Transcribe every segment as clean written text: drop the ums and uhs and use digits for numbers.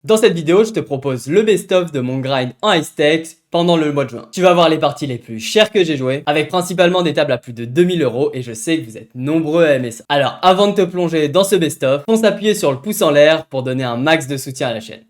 Dans cette vidéo, je te propose le best-of de mon grind en high stakes pendant le mois de juin. Tu vas voir les parties les plus chères que j'ai jouées, avec principalement des tables à plus de 2000 € et je sais que vous êtes nombreux à aimer ça. Alors avant de te plonger dans ce best-of, fonce appuyer sur le pouce en l'air pour donner un max de soutien à la chaîne.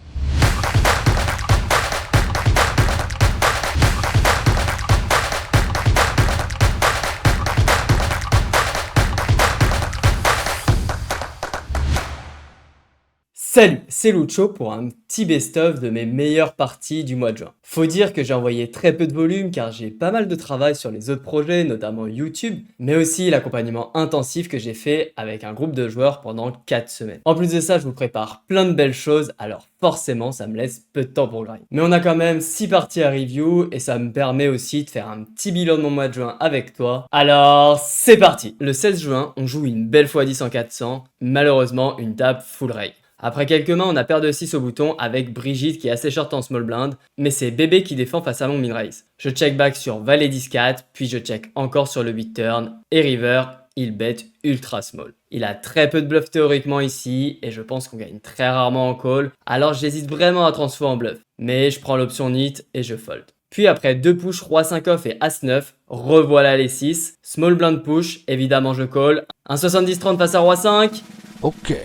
Salut, c'est Lucho pour un petit best-of de mes meilleures parties du mois de juin. Faut dire que j'ai envoyé très peu de volume car j'ai pas mal de travail sur les autres projets, notamment YouTube, mais aussi l'accompagnement intensif que j'ai fait avec un groupe de joueurs pendant 4 semaines. En plus de ça, je vous prépare plein de belles choses, alors forcément ça me laisse peu de temps pour le grind. Mais on a quand même 6 parties à review et ça me permet aussi de faire un petit bilan de mon mois de juin avec toi. Alors c'est parti. Le 16 juin, on joue une belle x10 en 400, malheureusement une table full rail. Après quelques mains, on a paire de 6 au bouton avec Brigitte qui est assez short en small blind, mais c'est Bébé qui défend face à mon min raise. Je check back sur Valet 10-4, puis je check encore sur le 8 turn, et river, il bet ultra small. Il a très peu de bluff théoriquement ici, et je pense qu'on gagne très rarement en call, alors j'hésite vraiment à transfo en bluff. Mais je prends l'option nit et je fold. Puis après 2 push, Roi 5 off et As 9, revoilà les 6. Small blind push, évidemment je call. Un 70-30 face à Roi 5. Ok.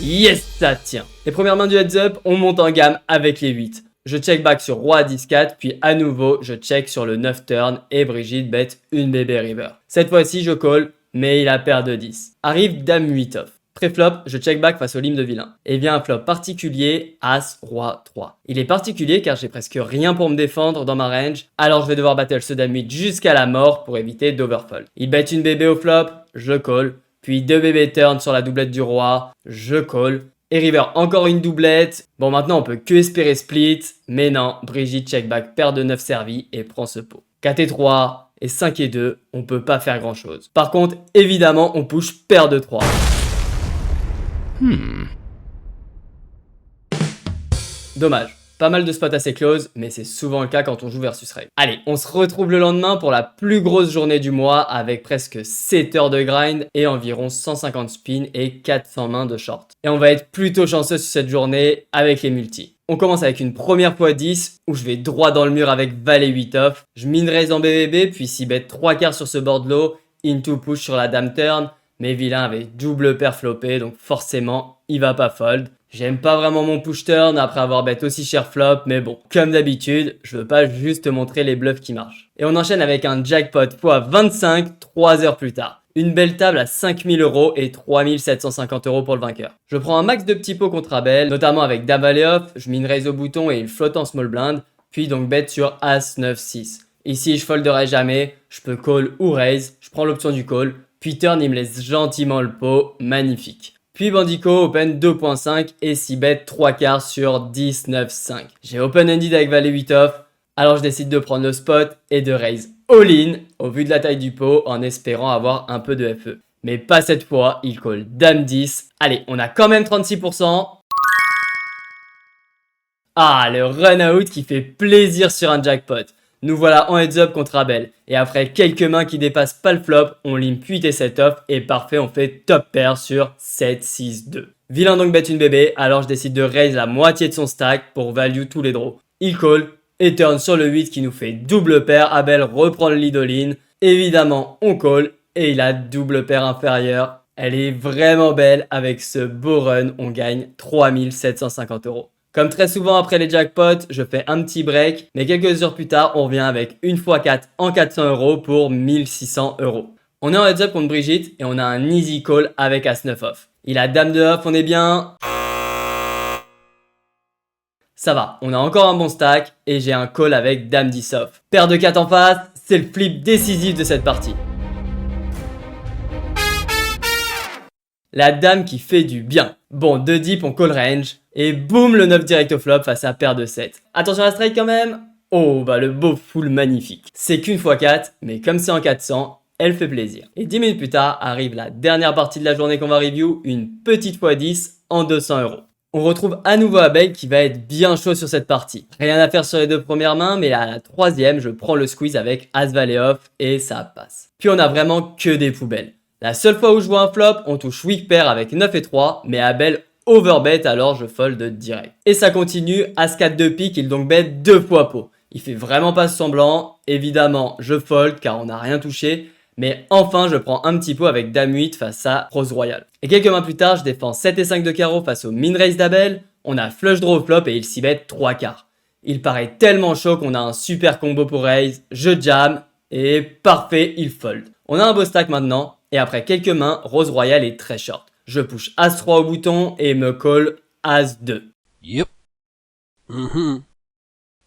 Yes, ça tient. Les premières mains du heads up, on monte en gamme avec les 8. Je check back sur Roi à 10-4, puis à nouveau, je check sur le 9 turn et Brigitte bet une bébé river. Cette fois-ci, je call, mais il a paire de 10. Arrive Dame 8 off. Pré-flop, je check back face au lim de vilain. Et vient un flop particulier, As, Roi, 3. Il est particulier car j'ai presque rien pour me défendre dans ma range, alors je vais devoir battle ce Dame 8 jusqu'à la mort pour éviter d'overfold. Il bet une bébé au flop, je call. Puis 2 bébés turn sur la doublette du roi, je call. Et river encore une doublette. Bon maintenant on peut que espérer split, mais non, Brigitte check back paire de 9 servis et prend ce pot. 4 et 3 et 5 et 2, on peut pas faire grand chose. Par contre, évidemment, on push paire de 3. Dommage. Pas mal de spots assez close, mais c'est souvent le cas quand on joue versus raid. Allez, on se retrouve le lendemain pour la plus grosse journée du mois avec presque 7 heures de grind et environ 150 spins et 400 mains de short. Et on va être plutôt chanceux sur cette journée avec les multis. On commence avec une première x10 où je vais droit dans le mur avec Valet 8 off. Je min raise en BBB puis si bet 3 quarts sur ce board low, into push sur la dame turn. Mais vilain avait double paire flopé donc forcément il va pas fold. J'aime pas vraiment mon push turn après avoir bet aussi cher flop, mais bon, comme d'habitude, je veux pas juste te montrer les bluffs qui marchent. Et on enchaîne avec un jackpot x 25, 3 heures plus tard. Une belle table à 5000 € et 3750 € pour le vainqueur. Je prends un max de petits pots contre Abel, notamment avec Dame Valet off, je min raise au bouton et il flotte en small blind, puis donc bet sur As 9 6. Ici je folderai jamais, je peux call ou raise, je prends l'option du call, puis turn il me laisse gentiment le pot, magnifique. Puis Bandico open 2.5 et 6 bet 3 quarts sur 10, 9, 5. J'ai open-ended avec Valet 8 off, alors je décide de prendre le spot et de raise all-in au vu de la taille du pot en espérant avoir un peu de FE. Mais pas cette fois, il call Dame 10. Allez, on a quand même 36%. Ah, le run-out qui fait plaisir sur un jackpot. Nous voilà en heads up contre Abel. Et après quelques mains qui dépassent pas le flop, on limp 8 et 7 off et parfait, on fait top pair sur 7, 6, 2. Vilain donc bet une bébé, alors je décide de raise la moitié de son stack pour value tous les draws. Il call et turn sur le 8 qui nous fait double paire. Abel reprend le lead all-in. Évidemment, on call et il a double paire inférieure. Elle est vraiment belle avec ce beau run, on gagne 3750 €. Comme très souvent après les jackpots, je fais un petit break, mais quelques heures plus tard, on revient avec une x4 en 400 € pour 1600 €. On est en heads up contre Brigitte et on a un easy call avec As 9 off. Il a Dame de off, on est bien. Ça va, on a encore un bon stack et j'ai un call avec Dame 10 off. Paire de 4 en face, c'est le flip décisif de cette partie. La dame qui fait du bien. Bon, 2 deep, on call range. Et boum, le 9 direct au flop face à paire de 7. Attention à la strike quand même. Oh, bah le beau full magnifique. C'est qu'une x4, mais comme c'est en 400, elle fait plaisir. Et 10 minutes plus tard, arrive la dernière partie de la journée qu'on va review, une petite x10 en 200 €. On retrouve à nouveau Abel qui va être bien chaud sur cette partie. Rien à faire sur les 2 premières mains, mais à la 3e, je prends le squeeze avec As Valet off et ça passe. Puis on a vraiment que des poubelles. La seule fois où je vois un flop, on touche weak pair avec 9 et 3, mais Abel overbet, alors je fold direct. Et ça continue, As-4 de pique, il donc bet 2 fois pot. Il fait vraiment pas semblant, évidemment je fold car on n'a rien touché, mais enfin je prends un petit pot avec Dame 8 face à Rose Royale. Et quelques mains plus tard, je défends 7 et 5 de carreau face au min raise d'Abel, on a flush draw au flop et il s'y bet 3 quarts. Il paraît tellement chaud qu'on a un super combo pour raise, je jam, et parfait, il fold. On a un beau stack maintenant, et après quelques mains, Rose Royale est très short. Je push As-3 au bouton et me call As-2. Yep.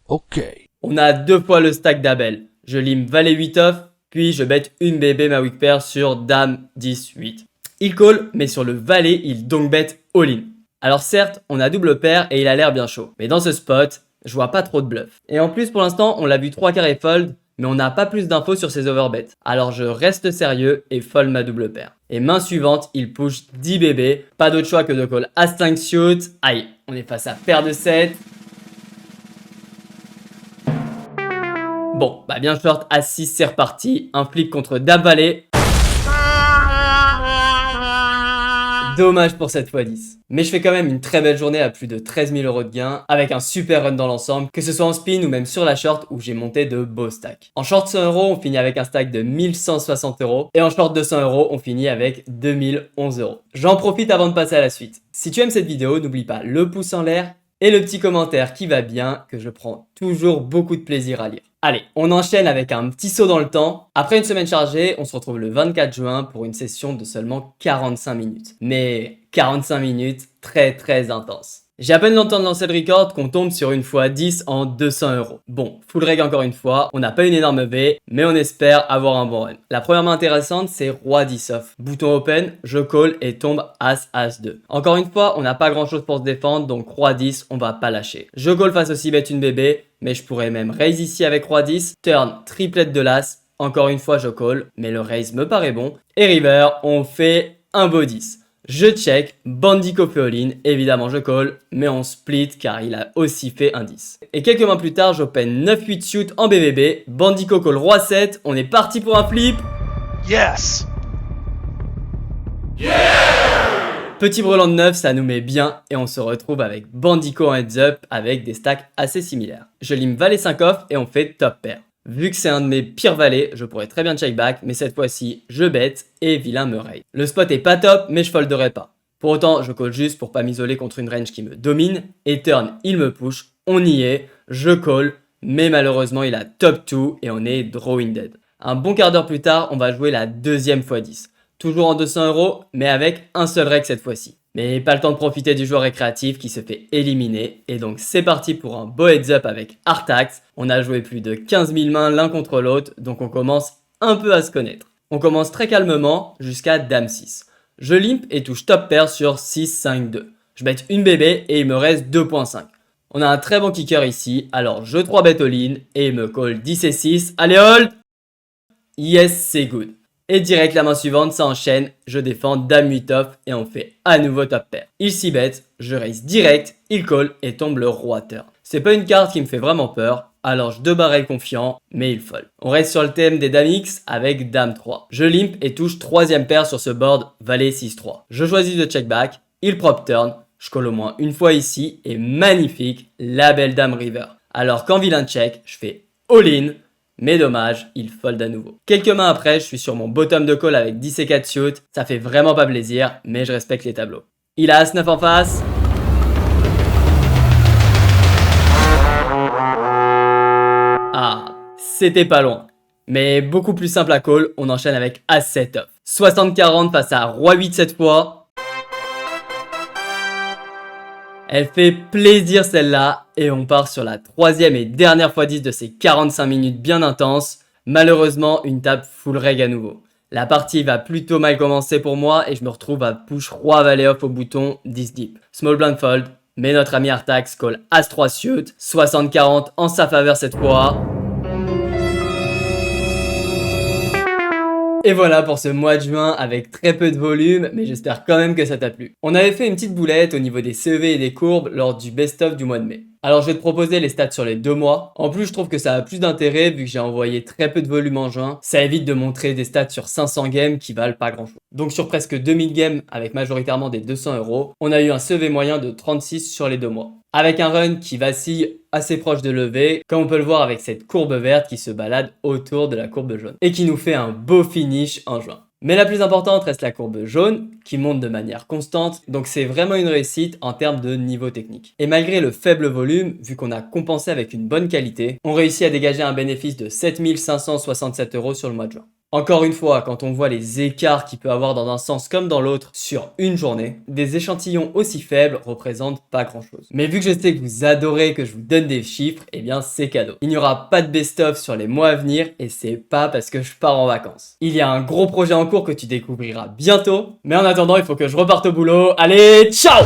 Ok. On a 2 fois le stack d'Abel. Je lim Valet 8 off, puis je bet une bébé ma weak pair sur Dame 10 8. Il call, mais sur le Valet, il donc bet all-in. Alors certes, on a double paire et il a l'air bien chaud, mais dans ce spot, je vois pas trop de bluff. Et en plus pour l'instant, on l'a vu 3 quarts et fold, mais on n'a pas plus d'infos sur ses overbets. Alors je reste sérieux et fold ma double paire. Et main suivante, il push 10 bébés, pas d'autre choix que de call As-5 suit. Aïe, on est face à paire de 7. Bon, bah bien short, As-6 c'est reparti, un flip contre Dame Valet. Dommage pour cette x10. Mais je fais quand même une très belle journée à plus de 13 000 € de gain, avec un super run dans l'ensemble, que ce soit en spin ou même sur la short où j'ai monté de beaux stacks. En short 100 €, on finit avec un stack de 1160 €, et en short 200 €, on finit avec 2011 €. J'en profite avant de passer à la suite. Si tu aimes cette vidéo, n'oublie pas le pouce en l'air et le petit commentaire qui va bien, que je prends toujours beaucoup de plaisir à lire. Allez, on enchaîne avec un petit saut dans le temps. Après une semaine chargée, on se retrouve le 24 juin pour une session de seulement 45 minutes. Mais 45 minutes très intense. J'ai à peine le temps de lancer le record qu'on tombe sur une x10 en 200 €. Bon, full reg encore une fois, on n'a pas une énorme V, mais on espère avoir un bon run. La première main intéressante, c'est Roi 10 off. Bouton open, je call et tombe As, As-2. Encore une fois, on n'a pas grand chose pour se défendre, donc Roi 10, on va pas lâcher. Je call face aussi bet une bébé, mais je pourrais même raise ici avec Roi 10, turn triplette de l'As. Encore une fois, je call, mais le raise me paraît bon. Et river, on fait un beau 10. Je check, Bandico fait all-in, évidemment je call, mais on split car il a aussi fait un 10. Et quelques mains plus tard, j'open 9-8 shoot en BBB, Bandico call Roi 7, on est parti pour un flip. Yes! Petit brelan de 9, ça nous met bien et on se retrouve avec Bandico en heads up avec des stacks assez similaires. Je lim Valet 5 off et on fait top pair. Vu que c'est un de mes pires valets, je pourrais très bien check back, mais cette fois-ci, je bet et vilain me raid. Le spot est pas top, mais je folderai pas. Pour autant, je call juste pour pas m'isoler contre une range qui me domine, et turn, il me push, on y est, je call, mais malheureusement, il a top 2 et on est drawing dead. Un bon quart d'heure plus tard, on va jouer la deuxième x10. Toujours en 200 €, mais avec un seul reg cette fois-ci. Mais pas le temps de profiter du joueur récréatif qui se fait éliminer. Et donc c'est parti pour un beau heads up avec Artax. On a joué plus de 15 000 mains l'un contre l'autre, donc on commence un peu à se connaître. On commence très calmement jusqu'à Dame 6. Je limp et touche top pair sur 6, 5, 2. Je bet une bébé et il me reste 2.5. On a un très bon kicker ici, alors je 3 bet all-in et il me call 10 et 6. Allez hold! Yes, c'est good. Et direct la main suivante, ça enchaîne, je défends Dame 8 off et on fait à nouveau top pair. Il s'y bet, je raise direct, il call et tombe le Roi turn. C'est pas une carte qui me fait vraiment peur, alors je 2 barrels confiant, mais il fold. On reste sur le thème des Dame X avec Dame 3. Je limp et touche 3ème paire sur ce board, Valet 6-3. Je choisis de check back, il prop turn, je call au moins une fois ici et magnifique, la belle Dame river. Alors quand vilain check, je fais all-in. Mais dommage, il fold à nouveau. Quelques mains après, je suis sur mon bottom de call avec 10 et 4 suit. Ça fait vraiment pas plaisir, mais je respecte les tableaux. Il a As-9 en face. Ah, c'était pas loin. Mais beaucoup plus simple à call, on enchaîne avec As-7 off. 60-40 face à Roi 8 cette fois. Elle fait plaisir celle-là et on part sur la troisième et dernière x10 de ces 45 minutes bien intenses. Malheureusement, une table full reg à nouveau. La partie va plutôt mal commencer pour moi et je me retrouve à push Roi Valet off au bouton 10 deep. Small blind fold, mais notre ami Artax call As-3 suit, 60-40 en sa faveur cette fois. Et voilà pour ce mois de juin avec très peu de volume, mais j'espère quand même que ça t'a plu. On avait fait une petite boulette au niveau des CEV et des courbes lors du best-of du mois de mai. Alors je vais te proposer les stats sur les 2 mois. En plus je trouve que ça a plus d'intérêt vu que j'ai envoyé très peu de volume en juin. Ça évite de montrer des stats sur 500 games qui valent pas grand chose. Donc sur presque 2000 games avec majoritairement des 200 €, on a eu un CV moyen de 36 sur les 2 mois. Avec un run qui vacille assez proche de levé, comme on peut le voir avec cette courbe verte qui se balade autour de la courbe jaune. Et qui nous fait un beau finish en juin. Mais la plus importante reste la courbe jaune, qui monte de manière constante, donc c'est vraiment une réussite en termes de niveau technique. Et malgré le faible volume, vu qu'on a compensé avec une bonne qualité, on réussit à dégager un bénéfice de 7567 € sur le mois de juin. Encore une fois, quand on voit les écarts qu'il peut avoir dans un sens comme dans l'autre sur une journée, des échantillons aussi faibles représentent pas grand chose. Mais vu que je sais que vous adorez que je vous donne des chiffres, eh bien c'est cadeau. Il n'y aura pas de best-of sur les mois à venir et c'est pas parce que je pars en vacances. Il y a un gros projet en cours que tu découvriras bientôt, mais en attendant il faut que je reparte au boulot. Allez, ciao!